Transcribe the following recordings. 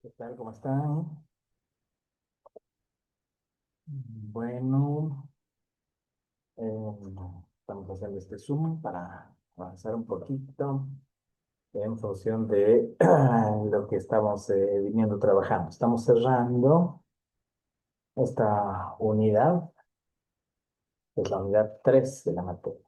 ¿Qué tal? ¿Cómo están? Bueno, estamos haciendo este Zoom para avanzar un poquito en función de lo que estamos viniendo trabajando. Estamos cerrando esta unidad, que es la unidad 3 de la materia.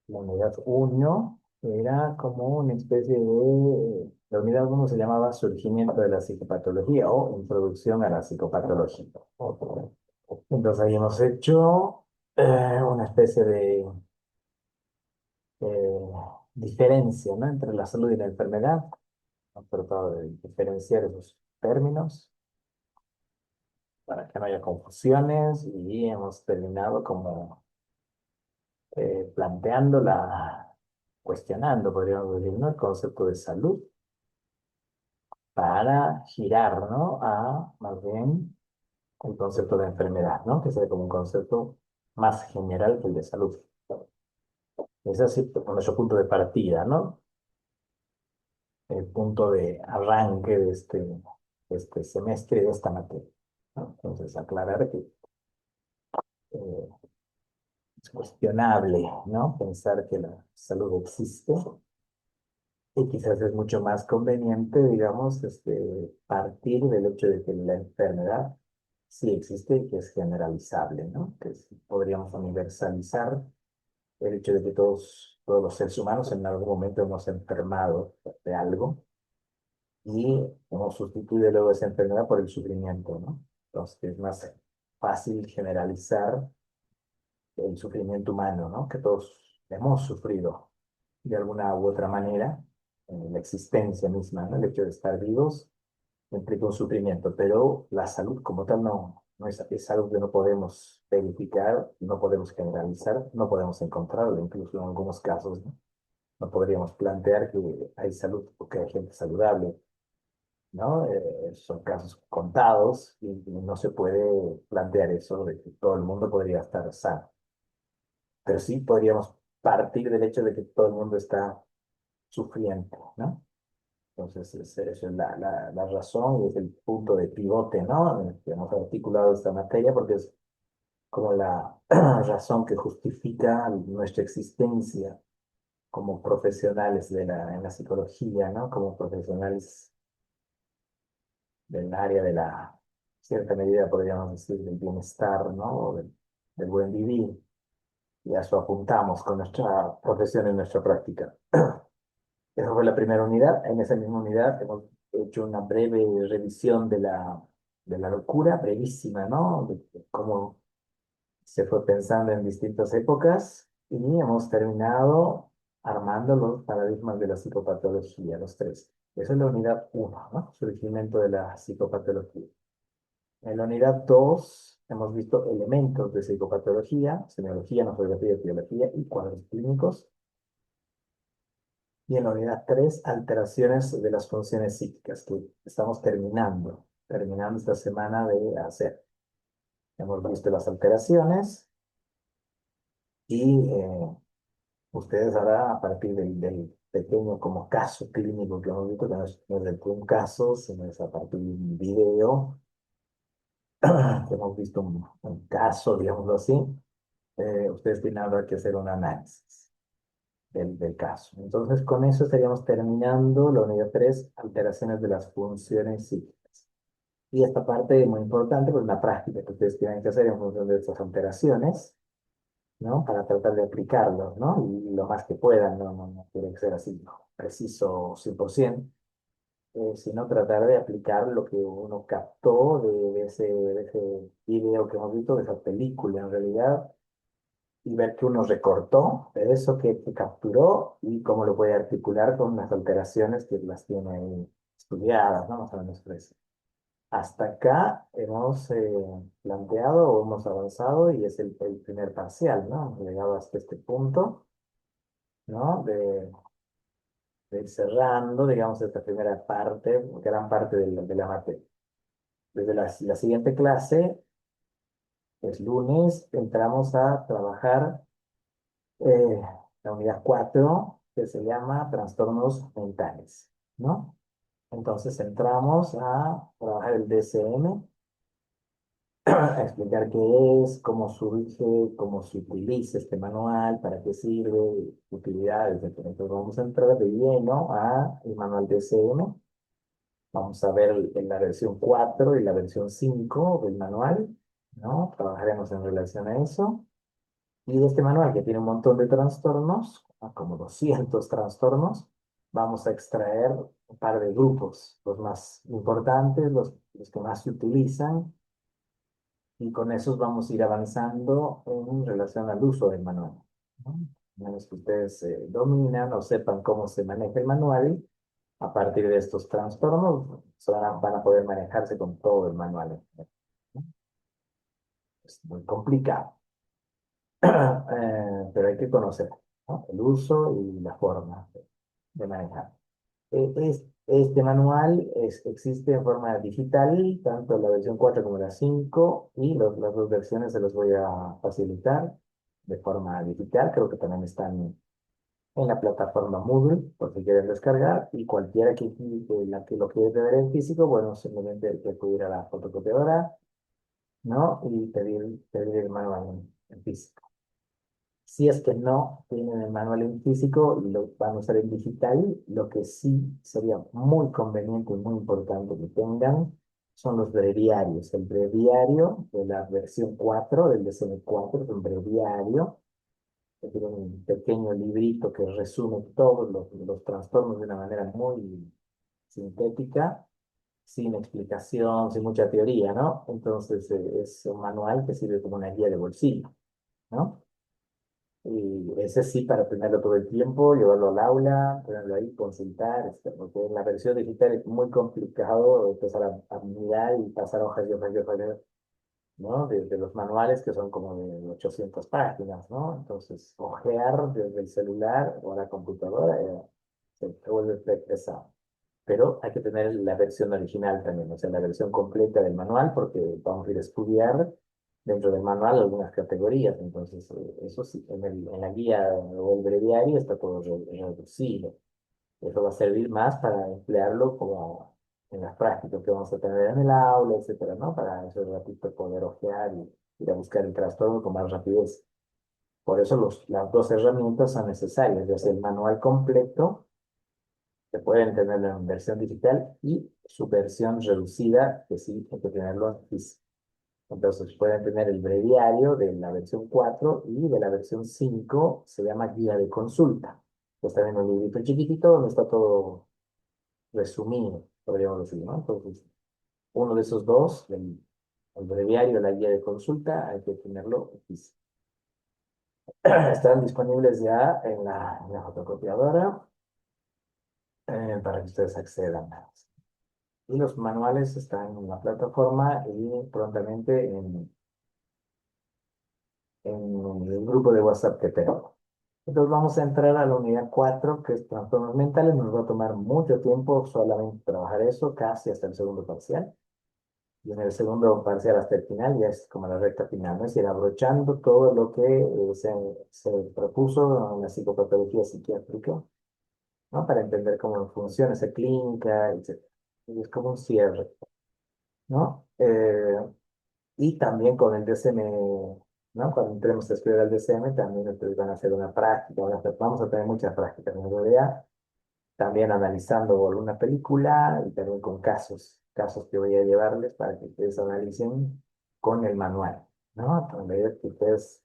La unidad uno era como una especie de... La unidad uno se llamaba Surgimiento de la Psicopatología o Introducción a la Psicopatología. Entonces ahí hemos hecho una especie de eh, diferencia, ¿no?, entre la salud y la enfermedad. Hemos tratado de diferenciar esos términos para que no haya confusiones y hemos terminado como planteando cuestionando, podríamos decir, ¿no?, el concepto de salud para girar, ¿no?, a más bien el concepto de enfermedad, ¿no?, que sería como un concepto más general que el de salud. Es así, por nuestro punto de partida, ¿no? El punto de arranque de este semestre, de esta materia, ¿no? Entonces, aclarar que eh, es cuestionable, ¿no?, pensar que la salud existe y quizás es mucho más conveniente, digamos, partir del hecho de que la enfermedad sí existe y que es generalizable, ¿no? Que podríamos universalizar el hecho de que todos los seres humanos en algún momento hemos enfermado de algo y hemos sustituido luego esa enfermedad por el sufrimiento, ¿no? Entonces es más fácil generalizar el sufrimiento humano, ¿no? Que todos hemos sufrido de alguna u otra manera en la existencia misma, ¿no? El hecho de estar vivos implica un sufrimiento, pero la salud como tal no es algo que no podemos verificar, no podemos generalizar, no podemos encontrarlo, incluso en algunos casos, ¿no? No podríamos plantear que hay salud porque hay gente saludable, ¿no? Son casos contados y no se puede plantear eso de que todo el mundo podría estar sano. Pero sí podríamos partir del hecho de que todo el mundo está sufriendo, ¿no? Entonces, esa es la razón y es el punto de pivote, ¿no?, en el que hemos articulado esta materia, porque es como la razón que justifica nuestra existencia como profesionales en la psicología, ¿no? Como profesionales del área de la cierta medida, podríamos decir, del bienestar, ¿no? O del buen vivir. Y a eso apuntamos con nuestra profesión y nuestra práctica. Esa fue la primera unidad. En esa misma unidad hemos hecho una breve revisión de la locura, brevísima, ¿no? De cómo se fue pensando en distintas épocas y hemos terminado armando los paradigmas de la psicopatología, los tres. Esa es la unidad uno, ¿no? Surgimiento de la psicopatología. En la unidad 2 hemos visto elementos de psicopatología, semiología, nosografía, etiología y cuadros clínicos. Y en la unidad 3 alteraciones de las funciones psíquicas, que estamos terminando esta semana de hacer. Hemos visto las alteraciones y ustedes ahora, a partir del pequeño como caso clínico que hemos visto, que no es del todo un caso, sino es a partir de un video, que hemos visto un caso, digámoslo así, ustedes tienen ahora que hacer un análisis del caso. Entonces, con eso estaríamos terminando la unidad 3, alteraciones de las funciones psíquicas. Y esta parte es muy importante, pues una práctica que ustedes tienen que hacer en función de estas alteraciones, ¿no? Para tratar de aplicarlo, ¿no? Y lo más que puedan, no tiene que ser así, ¿no?, preciso 100%, sino tratar de aplicar lo que uno captó de ese video que hemos visto, de esa película en realidad, y ver que uno recortó de eso que capturó y cómo lo puede articular con las alteraciones que las tiene ahí estudiadas, ¿no? Más o menos eso. Hasta acá hemos planteado o hemos avanzado y es el primer parcial, ¿no? Hemos llegado hasta este punto, ¿no? De ir cerrando, digamos, esta primera parte, gran parte de la materia. Desde la siguiente clase, es lunes, entramos a trabajar eh, la unidad 4 que se llama trastornos mentales, ¿no? Entonces entramos a trabajar el DSM, a explicar qué es, cómo surge, cómo se utiliza este manual, para qué sirve, utilidades, etcétera. Entonces vamos a entrar de lleno a el manual DSM. Vamos a ver en la versión 4 y la versión 5 del manual, ¿no? Trabajaremos en relación a eso. Y de este manual, que tiene un montón de trastornos, como 200 trastornos, vamos a extraer un par de grupos, los más importantes, los que más se utilizan, y con esos vamos a ir avanzando en relación al uso del manual, ¿no? A menos que ustedes dominan o sepan cómo se maneja el manual, a partir de estos trastornos van a poder manejarse con todo el manual, ¿no? Es muy complicado, pero hay que conocer, ¿no? El uso y la forma de manejar. Este manual existe en forma digital, tanto la versión 4 como la 5, y las dos versiones se los voy a facilitar de forma digital. Creo que también están en la plataforma Moodle, por si quieren descargar, y cualquiera que lo quiera ver en físico, bueno, simplemente hay que acudir a la fotocopiadora, ¿no? Y pedir el manual en físico. Si es que no tienen el manual en físico y lo van a usar en digital, lo que sí sería muy conveniente y muy importante que tengan son los breviarios. El breviario de la versión 4 del DSM-4 es un breviario, es decir, un pequeño librito que resume todos los trastornos de una manera muy sintética, sin explicación, sin mucha teoría, ¿no? Entonces, es un manual que sirve como una guía de bolsillo, ¿no? Y ese sí, para tenerlo todo el tiempo, llevarlo al aula, tenerlo ahí, consultar, porque en la versión digital es muy complicado empezar a mirar y pasar hojas y hojas y hojas, ¿no? De los manuales que son como de 800 páginas, ¿no? Entonces, ojear desde el celular o la computadora se vuelve pesado. Pero hay que tener la versión original también, o sea, la versión completa del manual, porque vamos a ir a estudiar dentro del manual algunas categorías. Entonces, eso sí, en la guía o el breviario está todo reducido. Eso va a servir más para emplearlo como en las prácticas que vamos a tener en el aula, etcétera, ¿no? Para ese ratito poder ojear y ir a buscar el trastorno con más rapidez. Por eso las dos herramientas son necesarias, ya sea el manual completo, que pueden tenerlo en versión digital, y su versión reducida, que sí hay que tenerlo en físico. Entonces pueden tener el breviario de la versión 4 y de la versión 5 se llama guía de consulta. Pues también un librito chiquitito donde está todo resumido, podríamos decir, ¿no? Entonces, uno de esos dos, el breviario, la guía de consulta, hay que tenerlo físico. Están disponibles ya en la fotocopiadora, para que ustedes accedan. Y los manuales están en la plataforma y prontamente en el grupo de WhatsApp que tengo. Entonces vamos a entrar a la unidad 4, que es trastornos mentales. Nos va a tomar mucho tiempo solamente trabajar eso, casi hasta el segundo parcial. Y en el segundo parcial hasta el final ya es como la recta final, ¿no? Es ir abrochando todo lo que se propuso en la psicopatología psiquiátrica, ¿no? Para entender cómo funciona esa clínica, etc. Y es como un cierre, ¿no? Y también con el DSM, ¿no? Cuando entremos a estudiar el DSM, también ustedes van a hacer una práctica, vamos a tener muchas prácticas en realidad, también analizando alguna película y también con casos que voy a llevarles para que ustedes analicen con el manual, ¿no? Donde que ustedes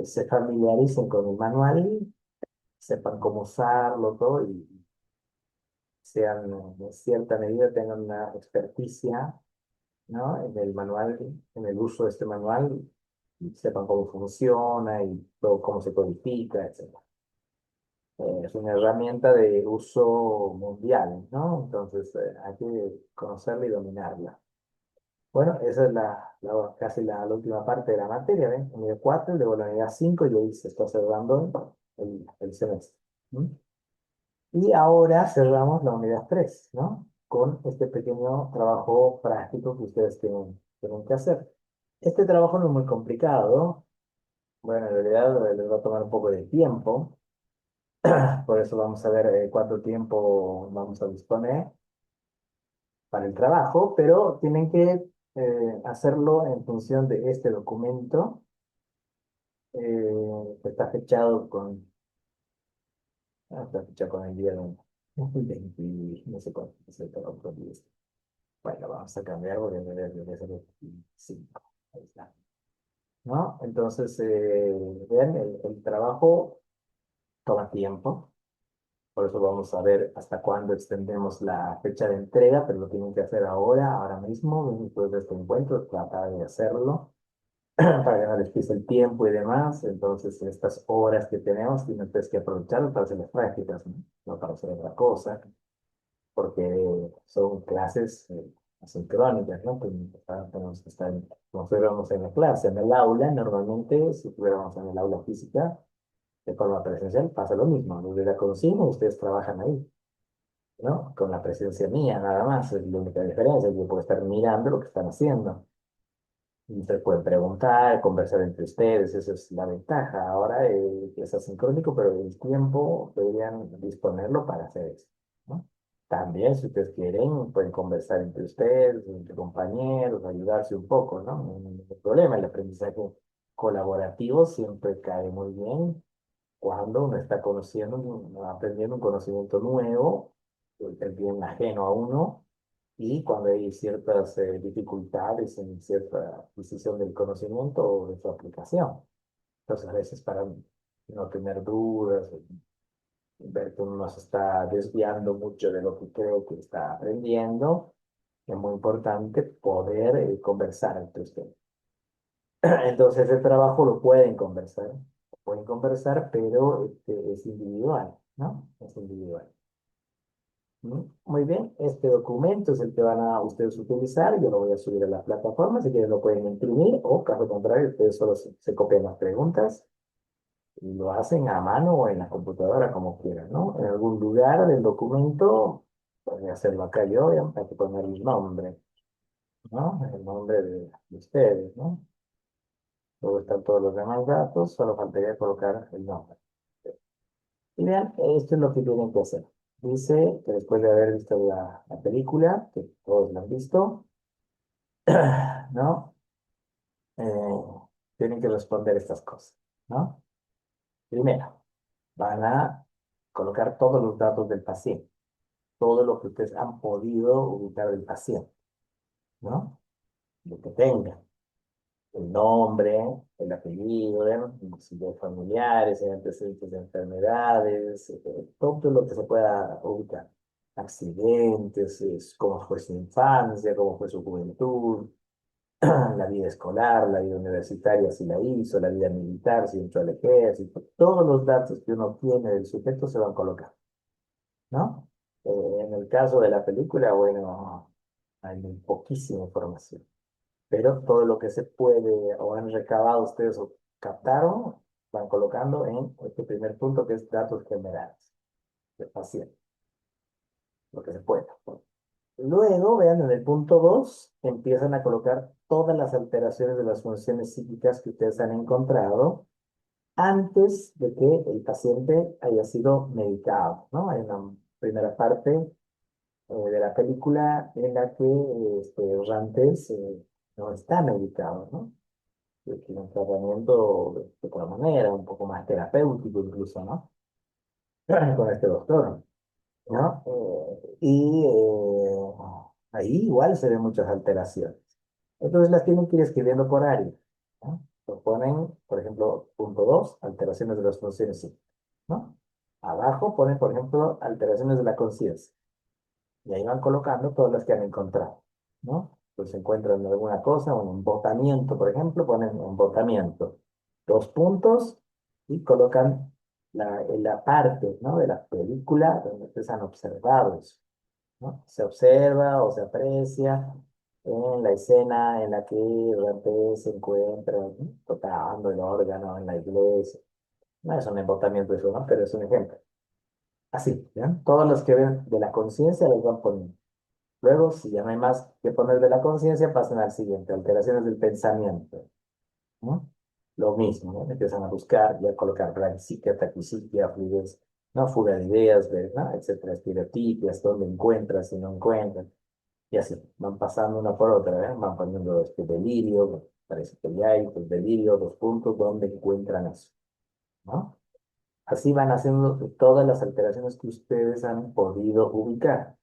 se familiaricen con el manual, sepan cómo usarlo todo y sean, en cierta medida, tengan una experticia, ¿no? En el manual, en el uso de este manual, y sepan cómo funciona y todo cómo se codifica, etc. Es una herramienta de uso mundial, ¿no? Entonces, hay que conocerla y dominarla. Bueno, esa es casi la última parte de la materia, ¿ven? Unidad 4, luego la unidad 5 y ahí se está cerrando el semestre. ¿Mm? Y ahora cerramos la unidad 3, ¿no? Con este pequeño trabajo práctico que ustedes tienen que hacer. Este trabajo no es muy complicado. Bueno, en realidad les va a tomar un poco de tiempo. Por eso vamos a ver cuánto tiempo vamos a disponer. para el trabajo, pero tienen que hacerlo en función de este documento que está fechado con, está fechado con el día de 20, no sé cuánto, no sé, pero otro día. Bueno, vamos a cambiar porque debe ser el 25. Ahí está. ¿No? Entonces, vean, el trabajo toma tiempo. Por eso vamos a ver hasta cuándo extendemos la fecha de entrega, pero lo tienen que hacer ahora, ahora mismo, después de este encuentro, tratar de hacerlo para que no les pise el tiempo y demás. Entonces, estas horas que tenemos, tienen ustedes que aprovecharlas para hacer las prácticas, ¿no? No para hacer otra cosa, porque son clases asincrónicas, ¿no? Tenemos que estar, como si fuéramos en la clase, en el aula, normalmente, si estuviéramos en el aula física, de forma presencial, pasa lo mismo. Desde la cocina, ustedes trabajan ahí, ¿no? Con la presencia mía, nada más. Es la única diferencia. Yo puedo estar mirando lo que están haciendo. Y ustedes pueden preguntar, conversar entre ustedes, esa es la ventaja. Ahora es asincrónico, pero el tiempo deberían disponerlo para hacer eso, ¿no? También, si ustedes quieren, pueden conversar entre ustedes, entre compañeros, ayudarse un poco, ¿no? No hay ningún problema. El aprendizaje colaborativo siempre cae muy bien cuando uno está conociendo, aprendiendo un conocimiento nuevo, que es bien ajeno a uno, y cuando hay ciertas dificultades en cierta adquisición del conocimiento o de su aplicación. Entonces, a veces para no tener dudas, ver que uno se está desviando mucho de lo que creo que está aprendiendo, es muy importante poder conversar entre ustedes. Entonces, el trabajo lo pueden conversar, pero es individual, ¿no? Es individual. ¿Mm? Muy bien, este documento es el que van a ustedes utilizar. Yo lo voy a subir a la plataforma, si quieren lo pueden imprimir o, caso contrario, ustedes solo se copian las preguntas y lo hacen a mano o en la computadora, como quieran, ¿no? En algún lugar del documento, pueden hacerlo acá yo, hay que poner el nombre, ¿no? El nombre de ustedes, ¿no? Luego están todos los demás datos, solo faltaría colocar el nombre. Y vean, esto es lo que tienen que hacer. Dice que después de haber visto la película, que todos la han visto, ¿no? Tienen que responder estas cosas, ¿no? Primero, van a colocar todos los datos del paciente, todo lo que ustedes han podido ubicar del paciente, ¿no? Lo que tengan. El nombre, el apellido, si hay familiares, hay antecedentes de enfermedades, todo lo que se pueda ubicar. Accidentes, cómo fue su infancia, cómo fue su juventud, la vida escolar, la vida universitaria, si la hizo, la vida militar, si entró al ejército, todos los datos que uno tiene del sujeto se van a colocar, ¿no? En el caso de la película, bueno, hay muy poquísima información, pero todo lo que se puede o han recabado ustedes o captaron, van colocando en este primer punto que es datos generales del paciente, lo que se pueda. Luego, vean, en el punto 2 empiezan a colocar todas las alteraciones de las funciones psíquicas que ustedes han encontrado antes de que el paciente haya sido medicado, ¿no? Hay una primera parte de la película en la que Rantes no está medicado, ¿no? Tiene un tratamiento de otra manera, un poco más terapéutico incluso, ¿no? Con este doctor, ¿no? Ahí igual se ven muchas alteraciones. Entonces las tienen que ir escribiendo por área, ¿no? Lo ponen, por ejemplo, punto 2 alteraciones de las funciones psíquicas, ¿no? Abajo ponen, por ejemplo, alteraciones de la conciencia. Y ahí van colocando todas las que han encontrado, ¿no? Pues encuentran alguna cosa, un embotamiento, por ejemplo, ponen embotamiento. Dos puntos y colocan en la parte, ¿no? De la película donde ustedes han observado eso, ¿no? Se observa o se aprecia en la escena en la que Rampé se encuentra, ¿no? Tocando el órgano en la iglesia. No es un embotamiento eso, ¿no? Pero es un ejemplo. Así, ¿ya? Todos los que ven de la conciencia los van poniendo. Luego, si ya no hay más que poner de la conciencia, pasan al siguiente, alteraciones del pensamiento, ¿no? Lo mismo, ¿no? Empiezan a buscar y a colocar braquicia, taquicidia, fluidez, ¿no? Fuga de ideas, ¿verdad? Etcétera, estereotipias, dónde encuentras y no encuentras. Y así, van pasando una por otra, ¿eh? Van poniendo este delirio, parece que ya hay pues, delirio, dos puntos, donde encuentran eso, ¿no? Así van haciendo todas las alteraciones que ustedes han podido ubicar.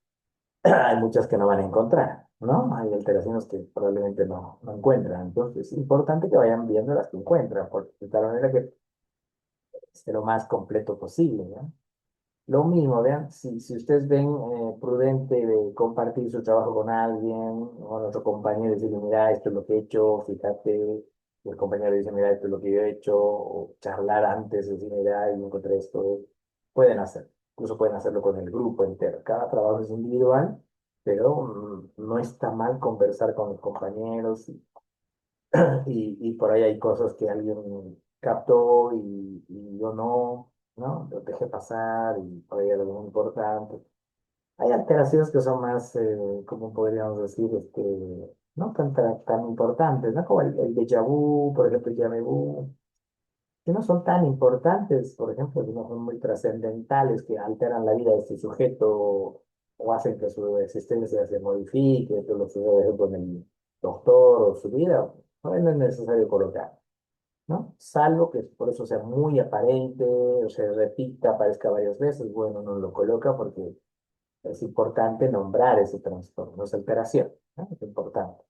Hay muchas que no van a encontrar, ¿no? Hay alteraciones que probablemente no encuentran. Entonces, es importante que vayan viendo las que encuentran, de tal manera que esté lo más completo posible, ¿no? Lo mismo, vean, si ustedes ven prudente de compartir su trabajo con alguien, con otro compañero, decirle, mira, esto es lo que he hecho, fíjate, y el compañero dice, mira, esto es lo que yo he hecho, o charlar antes, decir, mira, yo encontré esto, pueden hacer, incluso pueden hacerlo con el grupo entero. Cada trabajo es individual, pero no está mal conversar con los compañeros y por ahí hay cosas que alguien captó y yo no, lo dejé pasar y por ahí hay algo muy importante. Hay alteraciones que son más, como podríamos decir, no tan importantes, ¿no? Como el déjà vu, por ejemplo, el déjà vu, que no son tan importantes, por ejemplo, que no son muy trascendentales, que alteran la vida de este sujeto o hacen que su existencia se modifique, que lo sucede con el doctor o su vida, no es necesario colocar, ¿no? Salvo que por eso sea muy aparente, o se repita, aparezca varias veces, bueno, no lo coloca porque es importante nombrar ese trastorno, esa alteración, ¿no? Es importante.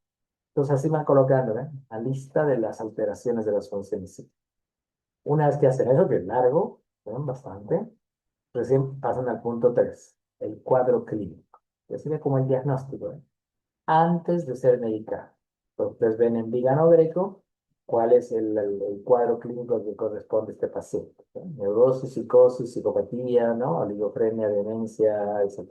Entonces así van colocando, ¿no? La lista de las alteraciones de las funciones. Una vez que hacen eso, que es largo, ¿no? Bastante, recién pasan al punto 3 el cuadro clínico, que sería como el diagnóstico, ¿eh? Antes de ser medicado. Entonces ven en Vigano Greco cuál es el cuadro clínico que corresponde a este paciente, ¿no? Neurosis, psicosis, psicopatía, ¿no? Oligofrenia, demencia, etc.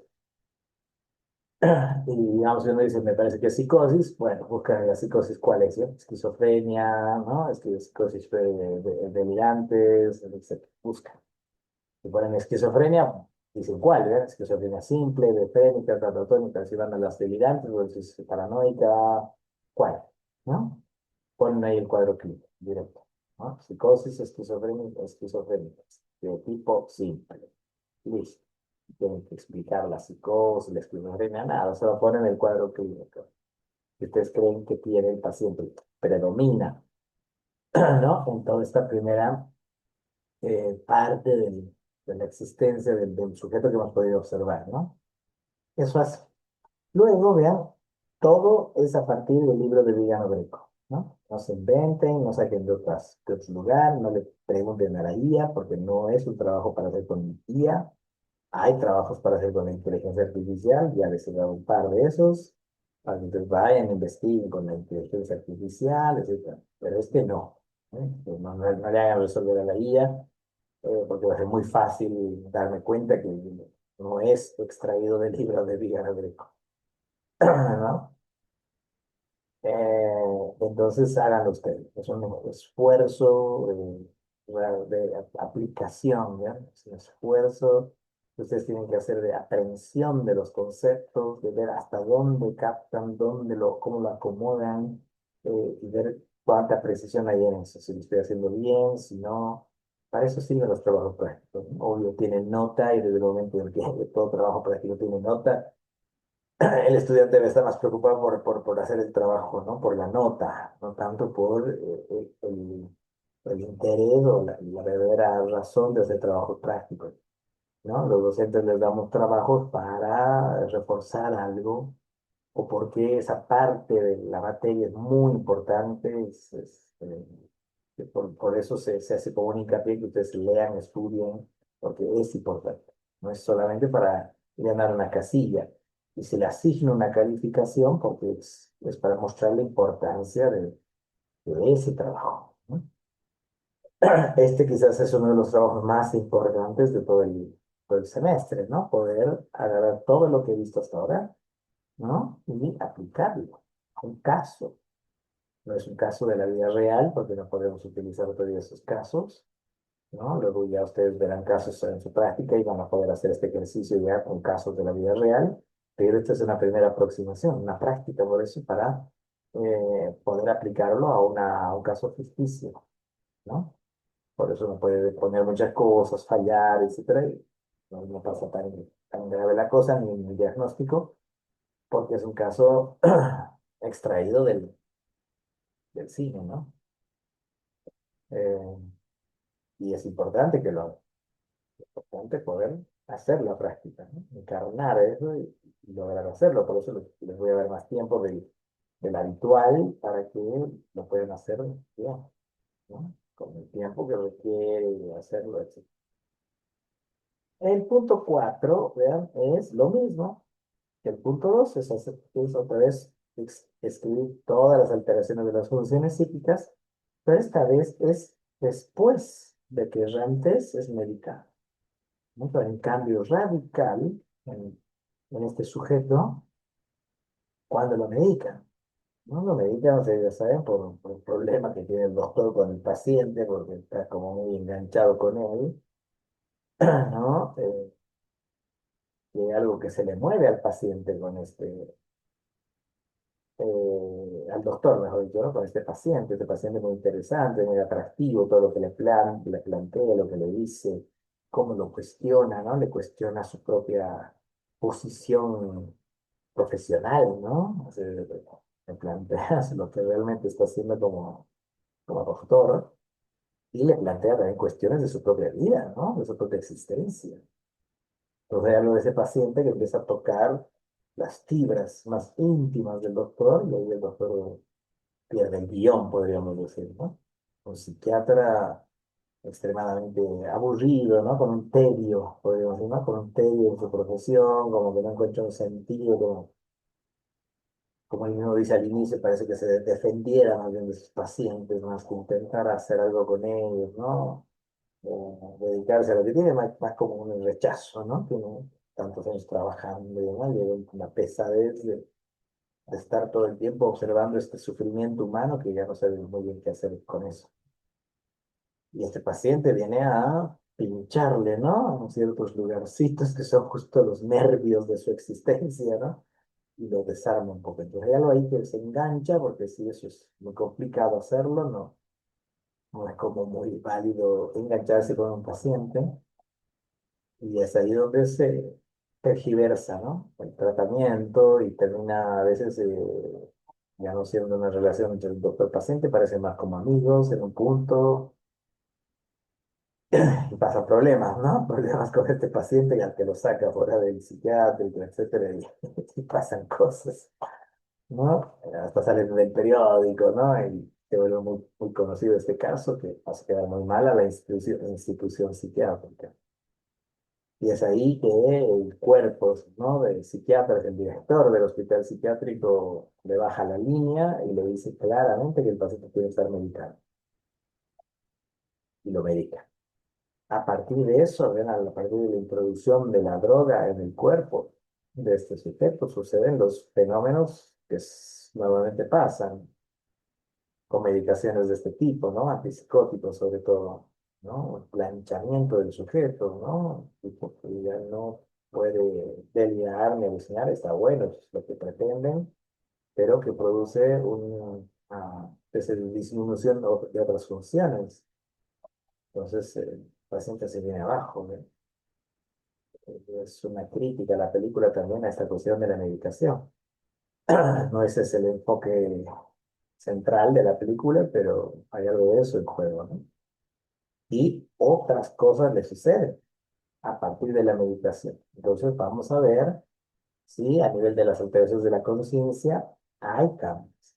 Y digamos, si uno dice, me parece que es psicosis, bueno, buscan la psicosis cuál es, ¿eh? Esquizofrenia, ¿no? Psicosis delirantes, etc. Buscan. Si ponen esquizofrenia, dicen cuál, ¿verdad? Esquizofrenia simple, befrénica, catatónica, si van a las delirantes, o si es paranoica, ¿cuál? ¿No? Ponen ahí el cuadro clínico, directo, ¿no? Psicosis, esquizofrénica, de tipo simple. Listo. Tienen que explicar la psicosis, la esquizofrenia, nada, solo ponen el cuadro clínico que ustedes creen que tiene el paciente. Predomina, ¿no? En toda esta primera parte de la existencia del sujeto que hemos podido observar, ¿no? Eso hace. Luego, vean, todo es a partir del libro de Villano Greco, ¿no? No se inventen, no saquen de otro lugar, no le pregunten a la IA, porque no es un trabajo para hacer con IA. Hay trabajos para hacer con la inteligencia artificial, ya les he dado un par de esos, para que ustedes vayan, investiguen con la inteligencia artificial, etcétera. Pero no, ¿eh? No le hagan resolver a la IA, porque va a ser muy fácil darme cuenta que no es extraído del libro de Vigano Greco, ¿no? Entonces háganlo ustedes. Es un esfuerzo de aplicación, ¿ya? Es un esfuerzo que ustedes tienen que hacer de aprehensión de los conceptos, de ver hasta dónde captan, cómo lo acomodan, y ver cuánta precisión hay en eso. Si lo estoy haciendo bien, si no. Para eso sirven los trabajos prácticos, ¿no? Obvio, tienen nota y desde el momento en el que todo trabajo práctico tiene nota, el estudiante debe estar más preocupado por hacer el trabajo, ¿no? Por la nota, no tanto por el interés o la verdadera razón de hacer trabajos prácticos, ¿no? Los docentes les damos trabajos para reforzar algo o porque esa parte de la materia es muy importante, que por eso se hace como un hincapié que ustedes lean, estudien, porque es importante. No es solamente para llenar una casilla. Y se le asigna una calificación porque es para mostrar la importancia de ese trabajo, ¿no? Este quizás es uno de los trabajos más importantes de todo el semestre, ¿no? Poder agarrar todo lo que he visto hasta ahora, ¿no? Y aplicarlo a un caso. No es un caso de la vida real porque no podemos utilizar todavía esos casos, ¿no? Luego ya ustedes verán casos en su práctica y van a poder hacer este ejercicio ya con casos de la vida real, pero esta es una primera aproximación, una práctica por eso para poder aplicarlo a un caso ficticio, ¿no? Por eso no puede poner muchas cosas, fallar, etcétera, y no pasa tan grave la cosa ni en el diagnóstico, porque es un caso extraído del cine, ¿no? Eh, y es importante poder hacer la práctica, ¿no? Encarnar eso y lograr hacerlo. Por eso les voy a dar más tiempo del habitual para que lo puedan hacer bien, ¿no? Con el tiempo que requiere hacerlo, etc. El punto 4, vean, es lo mismo que el punto 2, es otra vez escribir todas las alteraciones de las funciones psíquicas, pero esta vez es después de que Rantes es medicado, ¿no? Pero en cambio radical en este sujeto cuando lo medican. No lo medican, o sea, ya saben, por el problema que tiene el doctor con el paciente, porque está como muy enganchado con él, ¿no? Que algo que se le mueve al paciente con al doctor, mejor dicho, ¿no? Con este paciente muy interesante, muy atractivo, todo lo que le plantea, lo que le dice, cómo lo cuestiona, ¿no? Le cuestiona su propia posición profesional, ¿no? O sea, le plantea lo que realmente está haciendo como doctor y le plantea también cuestiones de su propia vida, ¿no? De su propia existencia. Entonces hablo de ese paciente que empieza a tocar las fibras más íntimas del doctor y ahí el doctor pierde el guión, podríamos decir, ¿no? Un psiquiatra extremadamente aburrido, ¿no? Con un tedio, podríamos decir, ¿no? Con un tedio en su profesión, como que no encuentra un sentido, como él mismo dice al inicio, parece que se defendiera más bien de sus pacientes, más que intentar hacer algo con ellos, ¿no? Dedicarse a lo que tiene, más como un rechazo, ¿no? Tiene tantos años trabajando y demás, llega una pesadez de estar todo el tiempo observando este sufrimiento humano que ya no sabe muy bien qué hacer con eso. Y este paciente viene a pincharle, ¿no? A ciertos lugarcitos que son justo los nervios de su existencia, ¿no? Y lo desarma un poco. Entonces, hay algo ahí que se engancha, porque si eso es muy complicado hacerlo, no es como muy válido engancharse con un paciente. Y es ahí donde se tergiversa, ¿no? El tratamiento y termina a veces ya no siendo una relación entre el doctor-paciente, parece más como amigos en un punto y pasan problemas, ¿no? Problemas con este paciente y al que lo saca fuera del psiquiátrico, etcétera, y pasan cosas, ¿no? Hasta sale en el periódico, ¿no? Y se vuelve muy, muy conocido este caso que hace quedar muy mal a la institución psiquiátrica. Y es ahí que el cuerpo, ¿no? Del psiquiatra, el director del hospital psiquiátrico, le baja la línea y le dice claramente que el paciente tiene que estar medicado. Y lo medica. A partir de eso, ¿ven? A partir de la introducción de la droga en el cuerpo de este sujeto, suceden los fenómenos que normalmente pasan con medicaciones de este tipo, ¿no? Antipsicóticos sobre todo, ¿no? El planchamiento del sujeto, ¿no? Y porque ya no puede delinear ni alucinar, está bueno, eso es lo que pretenden, pero que produce una especie de disminución de otras funciones. Entonces, el paciente se viene abajo, ¿no? Es una crítica a la película también a esta cuestión de la medicación. No ese es el enfoque central de la película, pero hay algo de eso en juego, ¿no? Y otras cosas le suceden a partir de la meditación. Entonces vamos a ver si a nivel de las alteraciones de la conciencia hay cambios.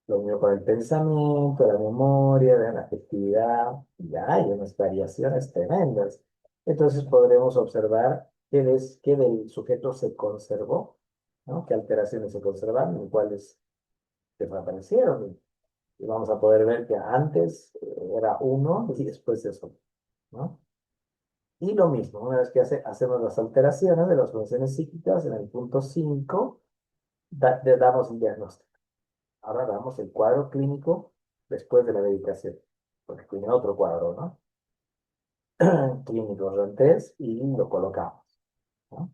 Lo mismo con el pensamiento, la memoria, la afectividad, ya hay unas variaciones tremendas. Entonces podremos observar qué del sujeto se conservó, ¿no? Qué alteraciones se conservaron y cuáles desaparecieron. Y vamos a poder ver que antes era uno y después es otro, ¿no? Y lo mismo, una vez que hacemos las alteraciones de las funciones psíquicas, en el punto 5 le damos un diagnóstico. Ahora damos el cuadro clínico después de la medicación, porque tiene otro cuadro, ¿no? Clínico Rantés y lo colocamos, ¿no?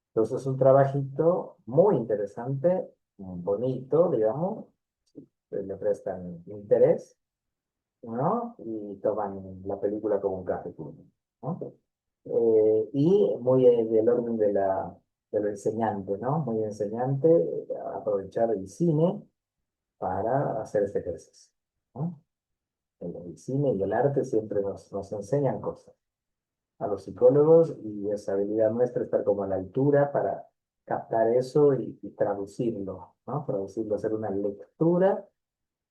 Entonces es un trabajito muy interesante, muy bonito, digamos, le prestan interés, ¿no? Y toman la película como un café, ¿no? Y muy del orden de la de lo enseñante, ¿no? Muy enseñante, aprovechar el cine para hacer este ejercicio, ¿no? El cine y el arte siempre nos enseñan cosas a los psicólogos y esa habilidad nuestra estar como a la altura para captar eso y traducirlo, ¿no? Traducirlo, hacer una lectura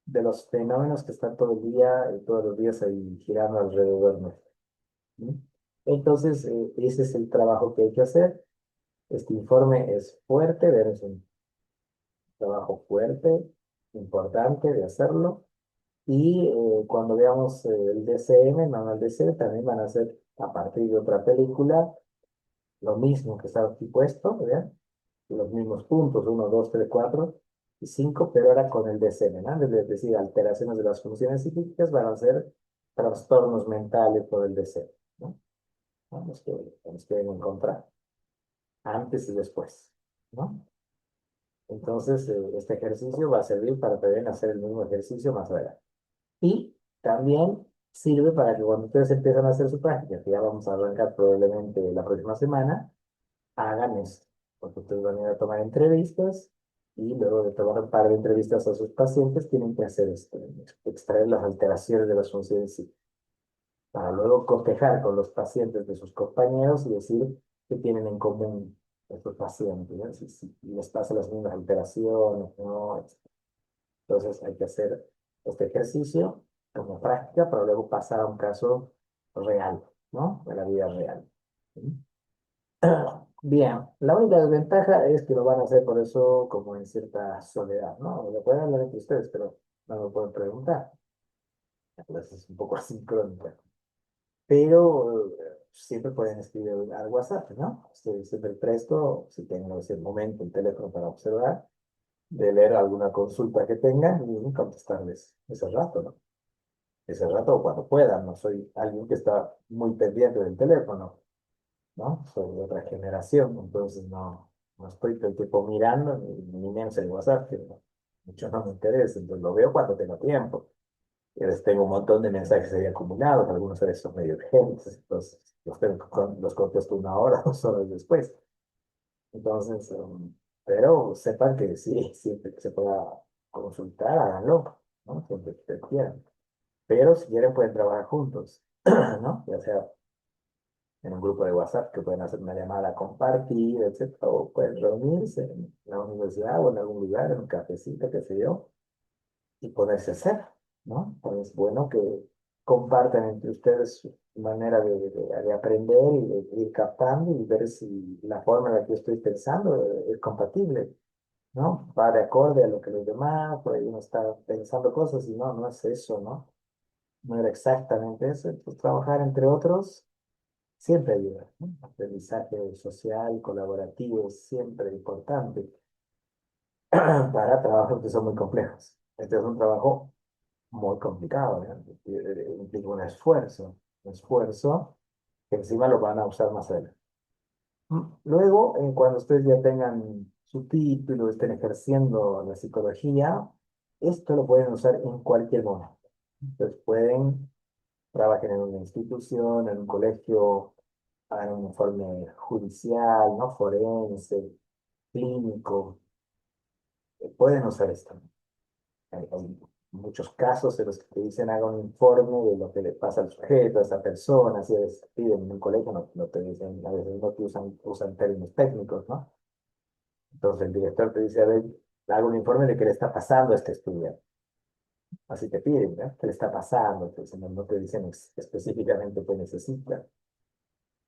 de los fenómenos que están todo el día, todos los días ahí girando alrededor nuestro. ¿Sí? Entonces, ese es el trabajo que hay que hacer. Este informe es fuerte, es un trabajo fuerte, importante de hacerlo. Y cuando veamos el DCM, el manual DC, también van a hacer a partir de otra película lo mismo que está aquí puesto, ¿verdad? Los mismos puntos, uno, 2, 3, 4 y 5, pero ahora con el DCM, ¿no? Es decir, alteraciones de las funciones psíquicas van a ser trastornos mentales por el DCM, ¿no? Los que deben encontrar antes y después, ¿no? Entonces, este ejercicio va a servir para también hacer el mismo ejercicio más adelante. Y también sirve para que cuando ustedes empiezan a hacer su práctica, que ya vamos a arrancar probablemente la próxima semana, hagan esto, porque ustedes van a ir a tomar entrevistas y luego de tomar un par de entrevistas a sus pacientes tienen que hacer esto, extraer las alteraciones de las funciones psíquicas, para luego cotejar con los pacientes de sus compañeros y decir qué tienen en común estos pacientes, ¿no? Si les pasa las mismas alteraciones, ¿no? Entonces hay que hacer este ejercicio como práctica para luego pasar a un caso real, ¿no? De la vida real. ¿Sí? Bien, la única desventaja es que lo van a hacer por eso como en cierta soledad, ¿no? Lo pueden hablar entre ustedes, pero no lo pueden preguntar. Entonces es un poco asincrónica. Pero siempre pueden escribir al WhatsApp, ¿no? Estoy siempre presto, si tengo ese momento, el teléfono para observar, de leer alguna consulta que tengan y contestarles ese rato, ¿no? Ese rato o cuando puedan. No soy alguien que está muy pendiente del teléfono, ¿no? Soy de otra generación, entonces no estoy todo el tiempo mirando ni menos el WhatsApp, que mucho no me interesa, entonces lo veo cuando tengo tiempo. Y les tengo un montón de mensajes ahí acumulados, algunos de esos son medio urgentes, entonces los contesto una hora, 2 horas después. Entonces, pero sepan que sí, siempre que se pueda consultar, háganlo, ¿no? Siempre que quieran. Pero si quieren pueden trabajar juntos, ¿no? Ya sea en un grupo de WhatsApp que pueden hacer una llamada compartida, etcétera, o pueden reunirse en la universidad o en algún lugar, en un cafecito, qué sé yo, y ponerse a hacer, ¿no? Pues es bueno que compartan entre ustedes su manera de aprender y de ir captando y ver si la forma en la que estoy pensando es compatible, ¿no? Va de acorde a lo que los demás, por ahí uno está pensando cosas y no es eso, ¿no? No era exactamente eso. Entonces, trabajar entre otros siempre ayuda, ¿no? Aprendizaje social, colaborativo es siempre importante para trabajos que son muy complejos. Este es un trabajo muy complicado, ¿no? Implica un esfuerzo que encima lo van a usar más adelante. Luego, cuando ustedes ya tengan su título, estén ejerciendo la psicología, esto lo pueden usar en cualquier momento. Entonces pueden trabajar en una institución, en un colegio, en un informe judicial, ¿no? Forense, clínico, pueden usar esto. Hay muchos casos en los que te dicen haga un informe de lo que le pasa al sujeto, a esa persona, si es piden en un colegio, no te dicen, a veces no te usan términos técnicos, ¿no? Entonces el director te dice, a ver, haga un informe de qué le está pasando a este estudiante. Así te piden, ¿no? ¿Qué le está pasando? Entonces no te dicen específicamente qué necesita.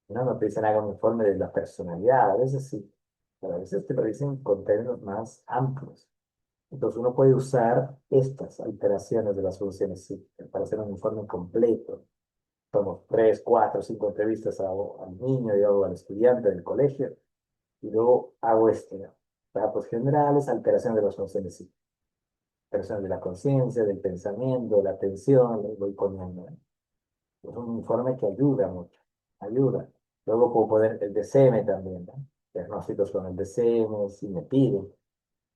No te dicen haga un informe de la personalidad, a veces sí, pero a veces te lo dicen con términos más amplios. Entonces uno puede usar estas alteraciones de las funciones psíquicas para hacer un informe completo. Tomo 3, 4, 5 entrevistas al niño y hago al estudiante del colegio y luego hago esto, ¿no? Datos generales, alteración de las funciones psíquicas, alteraciones de la conciencia, del pensamiento, de la atención, le voy poniendo, ¿no? Es un informe que ayuda mucho, ayuda. Luego puedo poner el DCM también, ¿no? Diagnósticos con el DCM, si me piden,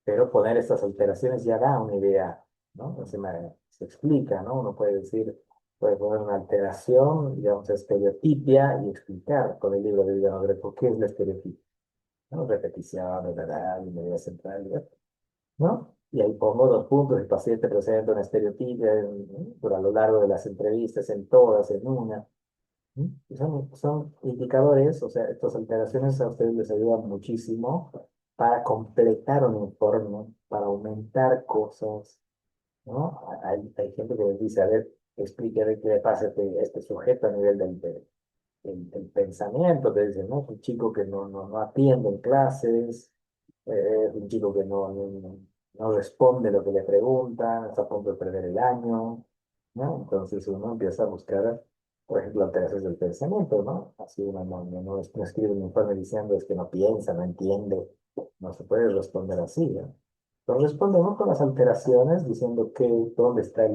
pero poner estas alteraciones ya da una idea, ¿no? Se explica, ¿no? Uno puede decir, puede poner una alteración, digamos, estereotipia y explicar con el libro de Vidal Greco qué es la estereotipia. ¿no? Repetición, y medida central, ¿no? Y ahí pongo dos puntos, el paciente presenta una estereotipo por a lo largo de las entrevistas, en todas, en una. ¿Mm? Y son indicadores, o sea, estas alteraciones a ustedes les ayudan muchísimo para completar un informe, para aumentar cosas, ¿no? Hay gente que les dice, a ver, explíqueme qué le pasa a este sujeto a nivel del pensamiento, te dicen, ¿no? Es un chico que no atiende en clases, es un chico que no responde lo que le preguntan, está a punto de perder el año, ¿no? Entonces uno empieza a buscar, por ejemplo, alteraciones del pensamiento, ¿no? Así uno no escribe un informe diciendo es que no piensa, no entiende, no se puede responder así, ¿no? Entonces respondemos con las alteraciones diciendo que dónde está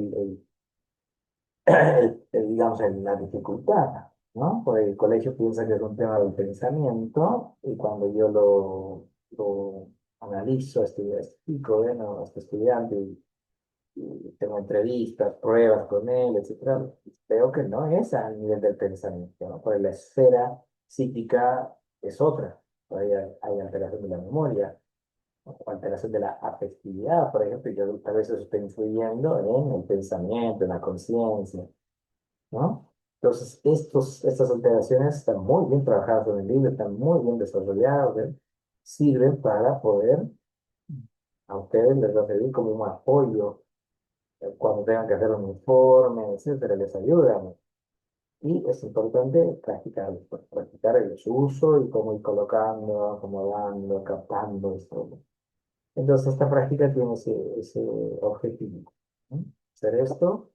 digamos, la dificultad, ¿no? Porque el colegio piensa que es un tema del pensamiento y cuando yo lo analizo, explico, bueno, a este estudiante y tengo entrevistas, pruebas con él, etcétera, veo que no es a nivel del pensamiento, ¿no? Porque la esfera psíquica es otra. Hay alteración de la memoria, o alteración de la afectividad, por ejemplo, y yo tal vez eso esté influyendo en el pensamiento, en la conciencia, ¿no? Entonces, estas alteraciones están muy bien trabajadas en el libro, están muy bien desarrolladas, ¿eh? Sirven para poder, a ustedes les va a servir como un apoyo cuando tengan que hacer un informe, etcétera, les ayudan. Y es importante practicar, pues, practicar el uso y cómo ir colocando, acomodando, captando esto. Entonces, esta práctica tiene ese objetivo, ¿no? Hacer esto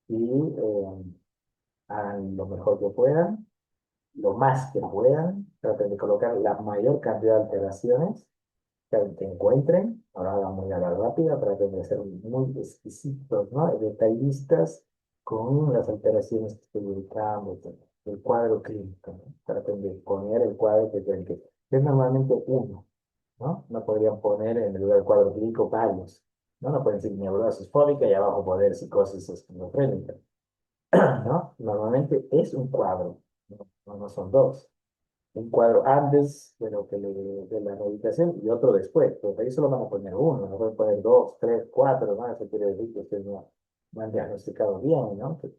y hagan lo mejor que puedan, lo más que puedan, traten de colocar la mayor cantidad de alteraciones que encuentren, ahora vamos muy a la rápida, traten de ser muy exquisitos, ¿no? Detallistas con las alteraciones que estoy ubicando, el cuadro clínico, ¿no? Traten de poner el cuadro que tienen que es normalmente uno, ¿no? No podrían poner en el lugar del cuadro clínico varios, ¿no? No pueden decir neurosis fóbica y abajo poner psicosis esquizofrénica, ¿no? Normalmente es un cuadro, no son dos. Un cuadro antes de la medicación y otro después. Pues ahí solo van a poner uno, no pueden poner dos, tres, cuatro, ¿no? Eso quiere decir que ustedes no han diagnosticado bien, ¿no? Que,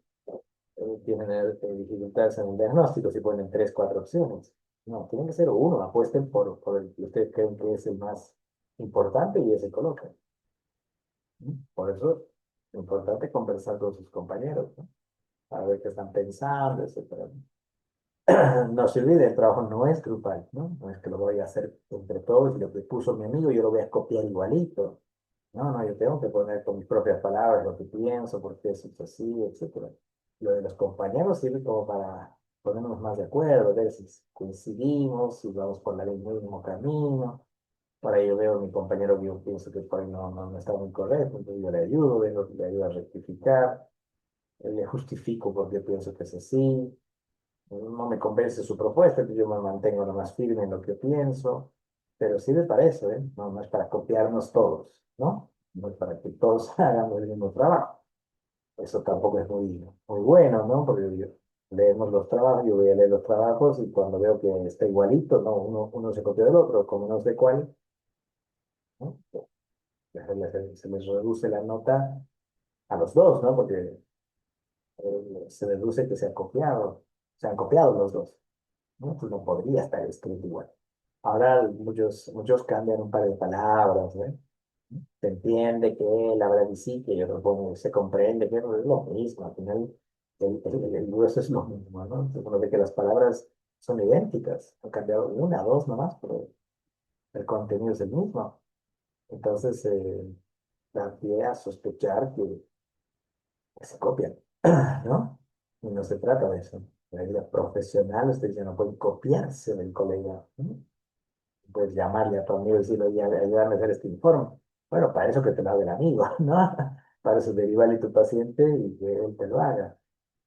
tienen dificultades en el diagnóstico si ponen tres, cuatro opciones. No, tienen que ser uno, apuesten por el que ustedes creen que es el más importante y ese colocan. ¿No? Por eso es importante conversar con sus compañeros, ¿no? Para ver qué están pensando, etcétera. No se olvide, el trabajo no es grupal, ¿no? No es que lo voy a hacer entre todos y lo que puso mi amigo yo lo voy a copiar igualito. No, yo tengo que poner con mis propias palabras lo que pienso, por qué eso es así, etcétera. Lo de los compañeros sirve como para ponernos más de acuerdo, ver si coincidimos, si vamos por el mismo camino. Por ahí yo veo a mi compañero que yo pienso que por ahí no está muy correcto, entonces yo le ayudo, le ayudo a rectificar, le justifico por qué pienso que es así. No me convence su propuesta, entonces yo me mantengo lo más firme en lo que pienso, pero sirve para eso, ¿eh? No es para copiarnos todos, ¿no? No es para que todos hagamos el mismo trabajo. Eso tampoco es muy bueno, ¿no? Porque leemos los trabajos, yo voy a leer los trabajos y cuando veo que está igualito, ¿no? Uno se copia del otro, como no sé cuál, ¿no? Se les reduce la nota a los dos, ¿no? Porque se deduce que se han copiado los dos, ¿no? Pues no podría estar escrito igual. Ahora muchos cambian un par de palabras, ¿eh? Se entiende que la verdad sí, que yo propongo, se comprende que no es lo mismo, al final el grueso es lo mismo, ¿no? Entonces uno ve que las palabras son idénticas, han cambiado una, dos nomás, pero el contenido es el mismo. Entonces, da pie a sospechar que se copian, ¿no? Y no se trata de eso. En la vida profesional, ustedes ya no pueden copiarse del colega, ¿no? Puedes llamarle a tu amigo y decirle, oye, ayúdame a hacer este informe. Bueno, para eso que te lo haga el amigo, ¿no? Para eso derivarle a tu paciente y que él te lo haga,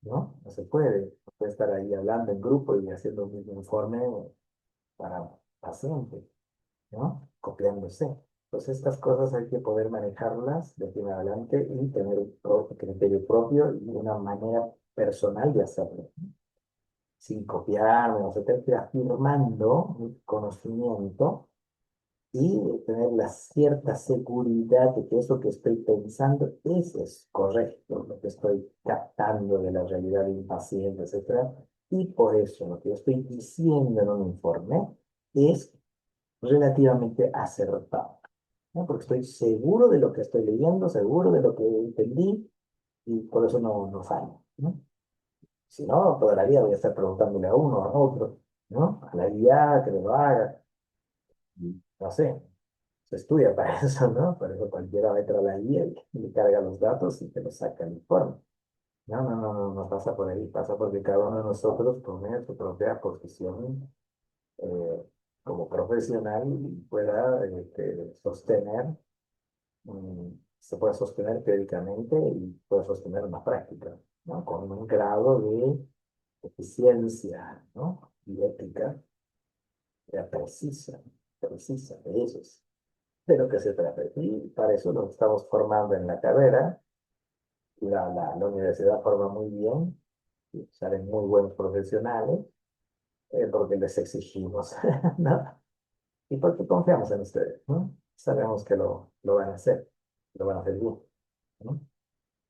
¿no? No se puede. No puede estar ahí hablando en grupo y haciendo un mismo informe para paciente, ¿no? Copiándose. Entonces, estas cosas hay que poder manejarlas de aquí en adelante y tener un criterio propio y una manera personal de hacerlo. sin copiarme, no sé, estoy afirmando mi conocimiento y tener la cierta seguridad de que eso que estoy pensando es correcto, lo que estoy captando de la realidad del paciente, etcétera. Y por eso lo que yo estoy diciendo en un informe es relativamente acertado, ¿no? Porque estoy seguro de lo que estoy leyendo, seguro de lo que entendí y por eso no fallo, ¿no? Si no, toda la vida voy a estar preguntándole a uno, a otro, ¿no? A la guía que me lo haga, y no sé, se estudia para eso, ¿no? Por eso cualquiera entra a la guía y le carga los datos y te lo saca el informe. No pasa por ahí, pasa porque cada uno de nosotros tome su propia posición eh, como profesional y pueda sostener, se puede sostener teóricamente y puede sostener una práctica, ¿no? Con un grado de eficiencia, ¿no? Y ética precisa, precisa, de eso es de lo que se trata. Y para eso nos estamos formando en la carrera. La universidad forma muy bien, y salen muy buenos profesionales, porque les exigimos, ¿no? Y porque confiamos en ustedes, ¿no? Sabemos que lo van a hacer, lo van a hacer bien, ¿no?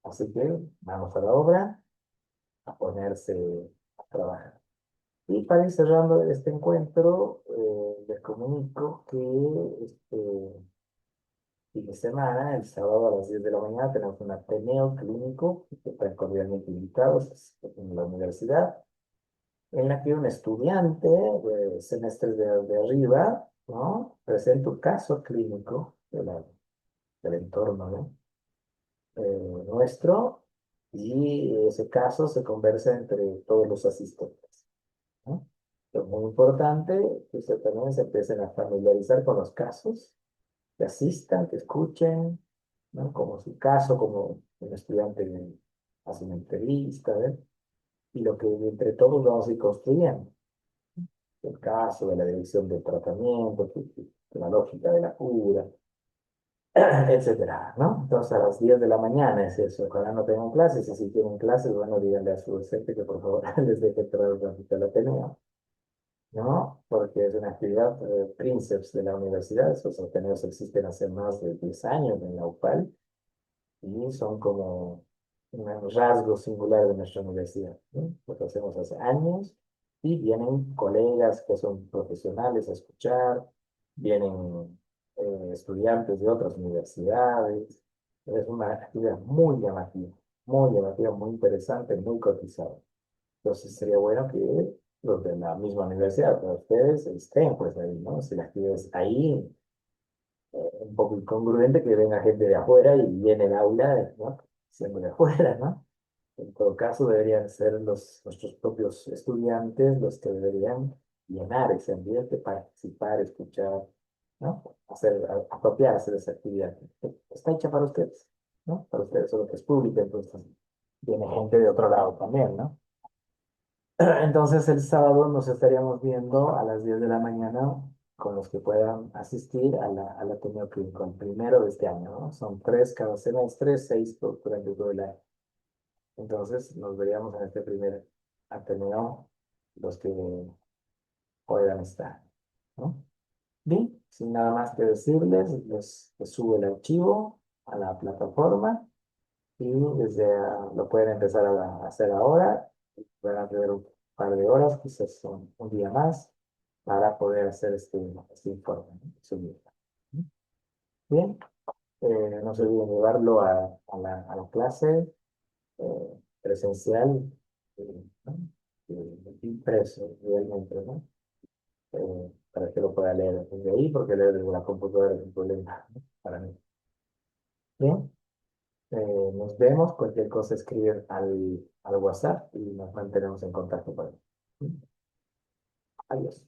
Así que vamos a la obra, a ponerse a trabajar. Y para ir cerrando este encuentro, les comunico que fin de semana, el sábado a las 10 de la mañana, tenemos un Ateneo clínico, que están cordialmente invitados en la universidad, en la que un estudiante de semestres de arriba, ¿no? Presenta un caso clínico del entorno, ¿no? Nuestro, y ese caso se conversa entre todos los asistentes, ¿no? Es muy importante que ustedes también se empiecen a familiarizar con los casos, que asistan, que escuchen, ¿no? Como su caso, como un estudiante hace una entrevista, ¿ves? Y lo que entre todos vamos a ir construyendo, el caso de la dirección del tratamiento, la lógica de la cura, etcétera, ¿no? Entonces a las 10 de la mañana es eso, ojalá no tengan clases, y si tienen clases, bueno, díganle a su docente que por favor les deje entrar un ratito al Ateneo, ¿no? Porque es una actividad Princeps de la universidad, esos Ateneos existen hace más de 10 años en la UPAL, y son como un rasgo singular de nuestra universidad, ¿no? Lo que hacemos hace años y vienen colegas que son profesionales a escuchar, vienen estudiantes de otras universidades. Es una actividad muy llamativa, muy interesante, muy cotizada. Entonces sería bueno que los de la misma universidad, para ustedes, estén pues ahí, ¿no? Si la actividad es ahí, un poco incongruente que venga gente de afuera y llene el aula, ¿no? Siendo de afuera, ¿no? En todo caso, deberían ser nuestros propios estudiantes los que deberían llenar ese ambiente, participar, escuchar, ¿no? Apropiarse de esa actividad. Está hecha para ustedes, ¿no? Para ustedes, solo que es pública, entonces viene gente de otro lado también, ¿no? Entonces el sábado nos estaríamos viendo a las 10 de la mañana con los que puedan asistir al Ateneo Clínico, el primero de este año, ¿no? Son tres cada semestre, seis durante todo el año. Entonces nos veríamos en este primer Ateneo, los que puedan estar, ¿no? Bien, sin nada más que decirles, les subo el archivo a la plataforma y lo pueden empezar a hacer ahora. Van a tener un par de horas, quizás un día más, para poder hacer este informe, ¿no? Subirlo. Bien, no se olviden llevarlo a la clase presencial, ¿no? Impreso realmente, ¿no? Para que lo pueda leer desde ahí, porque leer desde la computadora es un problema, ¿no? Para mí. Bien, nos vemos. Cualquier cosa escriben al WhatsApp y nos mantenemos en contacto por ahí. Adiós.